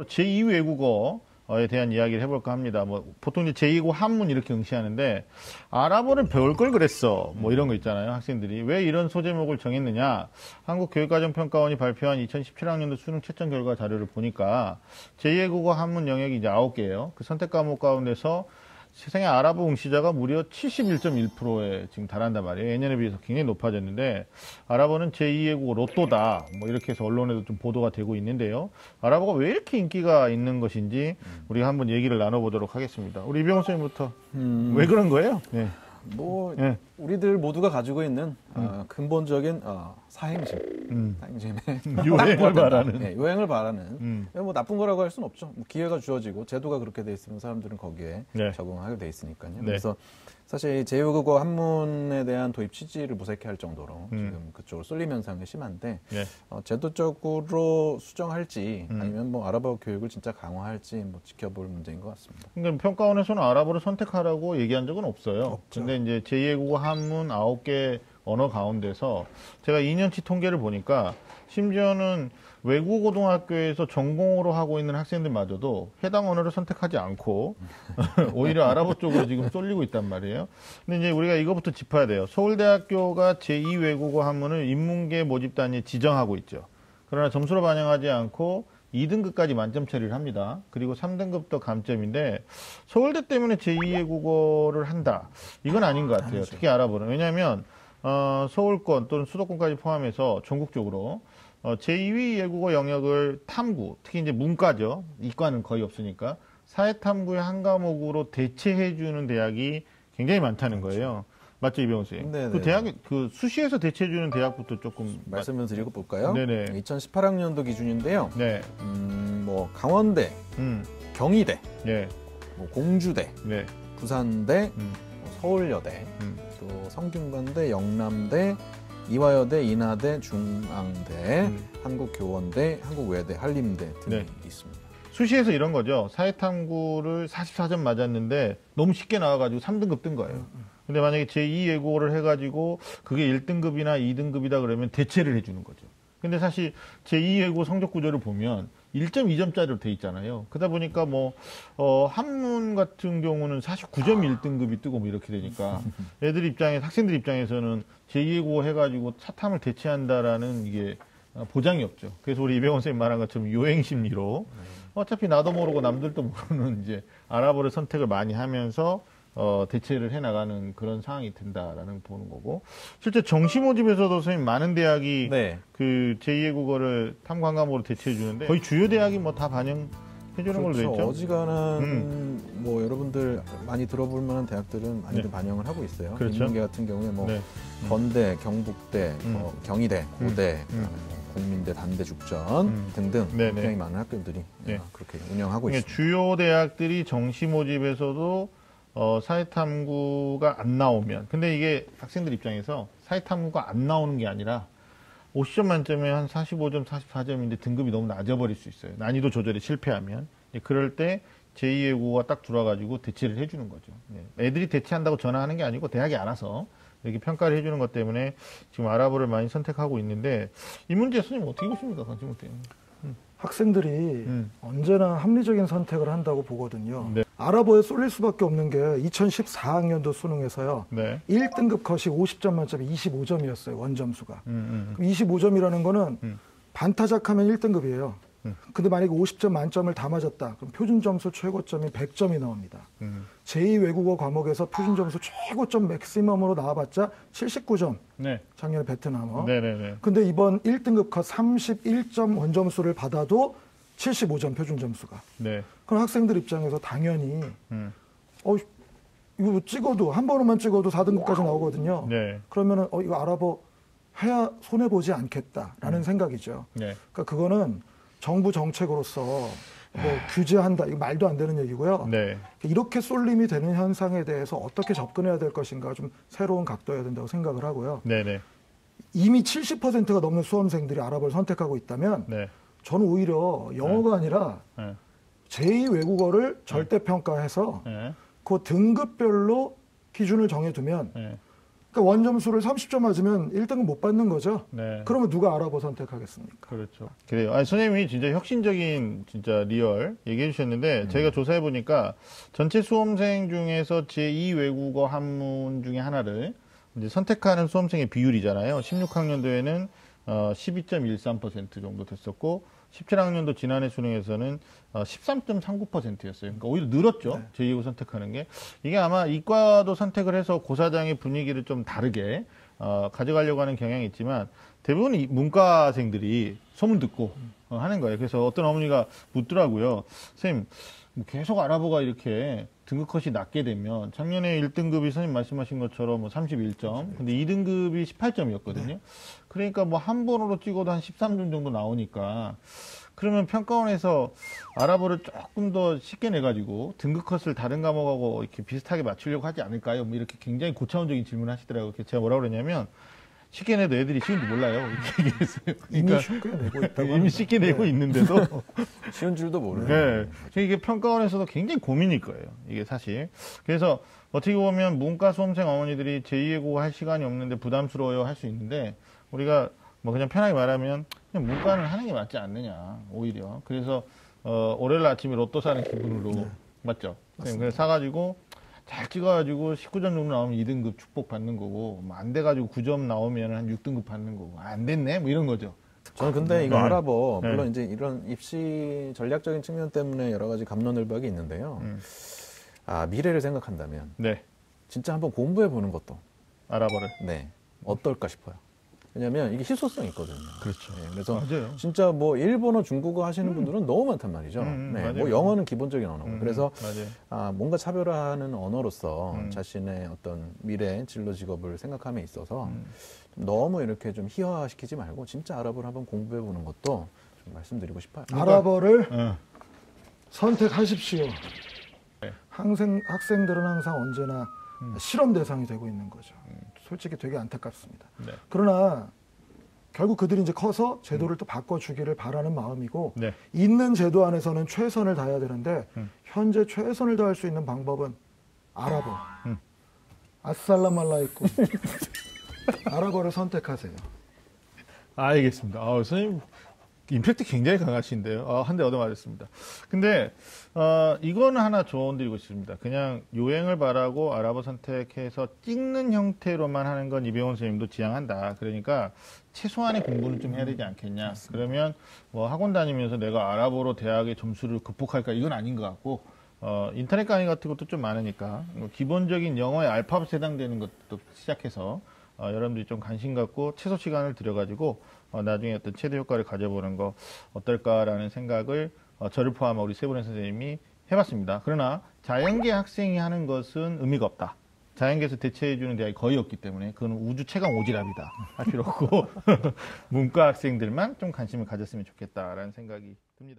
제2 외국어에 대한 이야기를 해볼까 합니다. 뭐 보통 이제 제2외국어 한문 이렇게 응시하는데 아랍어를 배울 걸 그랬어. 뭐 이런 거 있잖아요. 학생들이 왜 이런 소제목을 정했느냐? 한국교육과정평가원이 발표한 2017학년도 수능 채점 결과 자료를 보니까 제2외국어 한문 영역이 이제 9개예요. 그 선택 과목 가운데서 세상의 아랍어 응시자가 무려 71.1%에 지금 달한단 말이에요. 예년에 비해서 굉장히 높아졌는데 아랍어는 제2외국어 로또다. 뭐 이렇게 해서 언론에도 좀 보도가 되고 있는데요. 아랍어가 왜 이렇게 인기가 있는 것인지 우리가 한번 얘기를 나눠보도록 하겠습니다. 우리 이병헌 선생님부터 왜 그런 거예요? 네. 뭐 우리들 모두가 가지고 있는 근본적인 사행심의 유행을 바라는. 네, 유행을 바라는. 뭐 나쁜 거라고 할 수는 없죠. 뭐 기회가 주어지고 제도가 그렇게 돼 있으면 사람들은 거기에 적응하게 돼 있으니까요. 네. 그래서 사실 제2외국어 한문에 대한 도입 취지를 모색할 정도로 지금 그쪽으로 쏠림 현상이 심한데 제도적으로 수정할지 아니면 뭐 아랍어 교육을 진짜 강화할지 뭐 지켜볼 문제인 것 같습니다. 그러니까 평가원에서는 아랍어를 선택하라고 얘기한 적은 없어요. 없죠. 근데 이제 제2외국어 한문 9개 언어 가운데서 제가 2년치 통계를 보니까 심지어는 외국어 고등학교에서 전공으로 하고 있는 학생들마저도 해당 언어를 선택하지 않고 오히려 아랍어 쪽으로 지금 쏠리고 있단 말이에요. 근데 이제 우리가 이거부터 짚어야 돼요. 서울대학교가 제2 외국어 한문을 인문계 모집 단위에 지정하고 있죠. 그러나 점수로 반영하지 않고 2등급까지 만점 처리를 합니다. 그리고 3등급도 감점인데 서울대 때문에 제2 외국어를 한다. 이건 아닌 것 같아요. 특히 아랍어는. 왜냐하면 서울권 또는 수도권까지 포함해서 전국적으로 제2위 외국어 영역을 탐구, 특히 이제 문과죠. 이과는 거의 없으니까 사회탐구의 한 과목으로 대체해주는 대학이 굉장히 많다는 거예요. 맞죠, 이병헌 선생님? 그 대학이 그 수시에서 대체해주는 대학부터 조금 말씀을 드리고 볼까요? 네네. 2018학년도 기준인데요. 네. 뭐 강원대, 경희대, 네. 뭐 공주대, 네. 부산대, 서울여대, 또 성균관대, 영남대, 이화여대, 인하대, 중앙대, 한국교원대, 한국외대, 한림대 등이 있습니다. 수시에서 이런 거죠. 사회탐구를 44점 맞았는데 너무 쉽게 나와가지고 3등급 뜬 거예요. 근데 만약에 제2 외국어를 해가지고 그게 1등급이나 2등급이다 그러면 대체를 해주는 거죠. 근데 사실 제2 외국어 성적 구조를 보면 1.2점짜리로 돼 있잖아요. 그러다 보니까 뭐 한문 같은 경우는 49점 1등급이 뜨고 뭐 이렇게 되니까 애들 입장에 학생들 입장에서는 제2외국어 해가지고 사탐을 대체한다라는 이게 보장이 없죠. 그래서 우리 이병헌 선생님 말한 것처럼 유행 심리로 어차피 나도 모르고 남들도 모르는 이제 아랍어를 선택을 많이 하면서 대체를 해나가는 그런 상황이 된다라는 보는 거고, 실제 정시 모집에서도 선생님 많은 대학이 그 제2외국어를 탐구 과목으로 대체해 주는데 거의 주요 대학이 뭐 다 반영해 주는 걸로 돼 있죠. 어지간한 뭐 여러분들 많이 들어볼 만한 대학들은 많이들 반영을 하고 있어요. 그렇죠. 인문계 같은 경우에 뭐 건대, 경북대, 경희대, 고대, 국민대, 단대, 죽전 등등 굉장히 많은 학교들이 그렇게 운영하고 있습니다. 주요 대학들이 정시 모집에서도 사회탐구가 안 나오면, 근데 이게 학생들 입장에서 사회탐구가 안 나오는 게 아니라 50점 만점에 한 45점, 44점인데 등급이 너무 낮아버릴 수 있어요. 난이도 조절에 실패하면. 그럴 때 제2외국어가 딱 들어와가지고 대체를 해주는 거죠. 애들이 대체한다고 전화하는 게 아니고 대학이 알아서 이렇게 평가를 해주는 것 때문에 지금 아랍어를 많이 선택하고 있는데, 이 문제 선생님 어떻게 보십니까? 관심부터. 학생들이 언제나 합리적인 선택을 한다고 보거든요. 아랍어에 쏠릴 수밖에 없는 게 2014학년도 수능에서요. 1등급 컷이 50점 만점에 25점이었어요. 원점수가. 그럼 25점이라는 거는 반타작하면 1등급이에요. 근데 만약에 50점 만점을 다 맞았다. 그럼 표준 점수 최고점이 100점이 나옵니다. 제2 외국어 과목에서 표준 점수 최고점 맥시멈으로 나와봤자 79점. 작년에 베트남어. 근데 이번 1등급 컷 31점 원점수를 받아도 75점 표준 점수가. 그럼 학생들 입장에서 당연히 이거 찍어도 한 번만 찍어도 4등급까지 나오거든요. 그러면은 이거 아랍어 해야 손해 보지 않겠다라는 생각이죠. 그러니까 그거는 정부 정책으로서 뭐 규제한다, 이거 말도 안 되는 얘기고요. 이렇게 쏠림이 되는 현상에 대해서 어떻게 접근해야 될 것인가 좀 새로운 각도여야 된다고 생각을 하고요. 이미 70%가 넘는 수험생들이 아랍어를 선택하고 있다면 저는 오히려 영어가 아니라 제2 외국어를 절대평가해서 그 등급별로 기준을 정해두면 그러니까 원점수를 30점 맞으면 1등은 못 받는 거죠. 네. 그러면 누가 아랍어 선택하겠습니까? 그렇죠. 그래요. 아니, 선생님이 진짜 혁신적인 진짜 리얼 얘기해 주셨는데 저희가 조사해 보니까 전체 수험생 중에서 제2 외국어 한문 중에 하나를 이제 선택하는 수험생의 비율이잖아요. 16학년도에는 12.13% 정도 됐었고 17학년도 지난해 수능에서는 13.39%였어요. 그러니까 오히려 늘었죠. 네. 제2외국어 선택하는 게. 이게 아마 이과도 선택을 해서 고사장의 분위기를 좀 다르게 가져가려고 하는 경향이 있지만 대부분 문과생들이 소문 듣고 하는 거예요. 그래서 어떤 어머니가 묻더라고요. 선생님, 계속 알아보가 이렇게 등급 컷이 낮게 되면 작년에 1등급이 선생님 말씀하신 것처럼 뭐 31점, 근데 2등급이 18점이었거든요. 네. 그러니까 뭐 한 번으로 찍어도 한 13점 정도 나오니까 그러면 평가원에서 아랍어를 조금 더 쉽게 내가지고 등급 컷을 다른 과목하고 이렇게 비슷하게 맞추려고 하지 않을까요? 뭐 이렇게 굉장히 고차원적인 질문을 하시더라고요. 제가 뭐라고 그러냐면 쉽게 내도 애들이 쉬운지 몰라요. 이렇게 얘기했어요. 그러니까 이미 쉽게 내고 있다고. 이미 쉽게 내고 있는데도. 쉬운 줄도 모르는. 네. 이게 평가원에서도 굉장히 고민일 거예요. 이게 사실. 그래서 어떻게 보면 문과 수험생 어머니들이 제2외국어 할 시간이 없는데 부담스러워요 할 수 있는데 우리가 뭐 그냥 편하게 말하면 그냥 문과는 하는 게 맞지 않느냐. 오히려. 그래서 월요일 아침에 로또 사는 기분으로. 네. 맞죠? 그래서 사가지고 잘 찍어가지고 19점 정도 나오면 2등급 축복 받는 거고, 뭐 안 돼가지고 9점 나오면 한 6등급 받는 거고, 안 됐네? 뭐 이런 거죠. 저는 근데 이거 알아보, 물론 이제 이런 입시 전략적인 측면 때문에 여러 가지 갑론을박이 있는데요. 미래를 생각한다면. 네. 진짜 한번 공부해 보는 것도. 알아보를. 네. 어떨까 싶어요. 왜냐면 이게 희소성이 있거든요. 그렇죠. 네, 그래서 맞아요. 진짜 뭐 일본어, 중국어 하시는 분들은 너무 많단 말이죠. 네, 뭐 영어는 기본적인 언어고. 그래서 뭔가 차별화하는 언어로서 자신의 어떤 미래 진로 직업을 생각함에 있어서 너무 이렇게 좀 희화시키지 말고 진짜 아랍어를 한번 공부해 보는 것도 좀 말씀드리고 싶어요. 아랍어를 선택하십시오. 네. 학생들은 항상 언제나 실험 대상이 되고 있는 거죠. 솔직히 되게 안타깝습니다. 네. 그러나 결국 그들이 이제 커서 제도를 또 바꿔주기를 바라는 마음이고 네. 있는 제도 안에서는 최선을 다해야 되는데 현재 최선을 다할 수 있는 방법은 아랍어. 아살라말라이쿰. 아랍어를 선택하세요. 알겠습니다. 선생님 임팩트 굉장히 강하신데요. 한 대 얻어맞았습니다. 근데 이거는 하나 조언드리고 싶습니다. 그냥 요행을 바라고 아랍어 선택해서 찍는 형태로만 하는 건 이병헌 선생님도 지향한다. 그러니까 최소한의 공부는 좀 해야 되지 않겠냐. 맞습니다. 그러면 뭐 학원 다니면서 내가 아랍어로 대학의 점수를 극복할까 이건 아닌 것 같고 인터넷 강의 같은 것도 좀 많으니까 기본적인 영어의 알파벳에 해당되는 것도 시작해서 여러분들이 좀 관심 갖고 최소 시간을 들여가지고 나중에 어떤 최대 효과를 가져보는 거 어떨까라는 생각을 저를 포함한 우리 세 분의 선생님이 해봤습니다. 그러나 자연계 학생이 하는 것은 의미가 없다. 자연계에서 대체해주는 대학이 거의 없기 때문에 그건 우주 최강 오지랖이다. 할 필요 없고 문과 학생들만 좀 관심을 가졌으면 좋겠다라는 생각이 듭니다.